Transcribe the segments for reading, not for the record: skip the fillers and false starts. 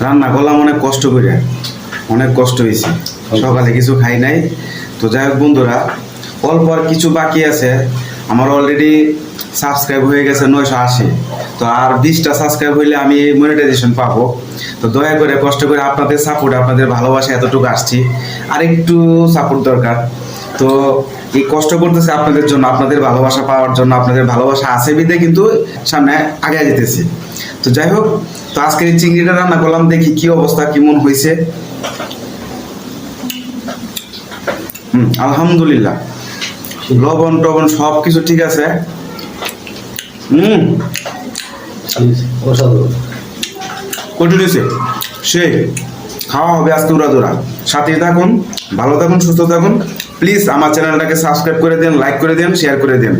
রান্না করলাম অনেক কষ্ট করে, অনেক কষ্ট হয়েছে, সকালে কিছু খাই নাই। তো যাই হোক বন্ধুরা, অল্প আর কিছু বাকি আছে। আমার অলরেডি সাবস্ক্রাইব হয়ে গেছে 980। তো আর 20টা সাবস্ক্রাইব হইলে আমি মনিটাইজেশন পাবো। তো দয়া করে কষ্ট করে আপনাদের সাপোর্ট, আপনাদের ভালোবাসা এতটুকু আসছি, আর একটু সাপোর্ট দরকার। তো এই কষ্ট করতেছে আপনাদের জন্য, আপনাদের ভালোবাসা পাওয়ার জন্য। আপনাদের ভালোবাসা আছে বিদে কিন্তু সামনে আগে যেতেছি। তো যাই হোক, তো আজকে এই চিংড়িটা রান্না করলাম, দেখি কি অবস্থা, কেমন হয়েছে। আলহামদুলিল্লাহ, লবণ টবণ সব কিছু ঠিক আছে। কঠিন হয়েছে, সেই খাওয়া হবে আজকে উড়াদুরা। সাথে থাকুন, ভালো থাকুন, সুস্থ থাকুন। প্লিজ আমার চ্যানেলটাকে সাবস্ক্রাইব করে দেন, লাইক করে দেন, শেয়ার করে দেন।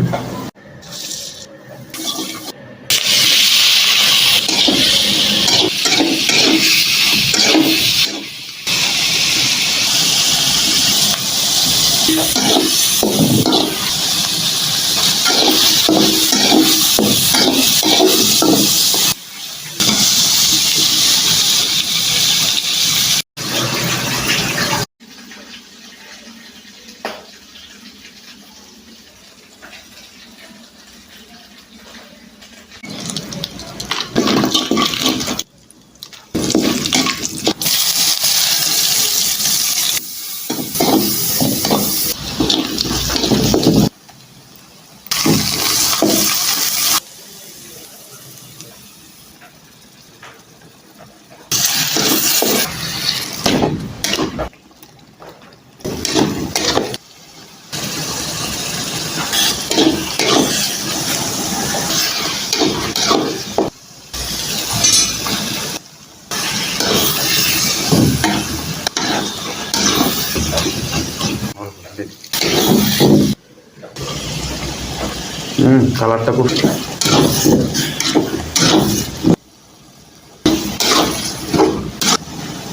কালারটা খুব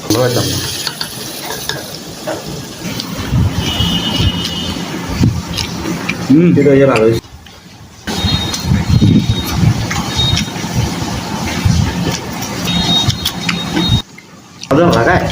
ভালো হইতাম। এটা ভালো হয়েছে। লাগায়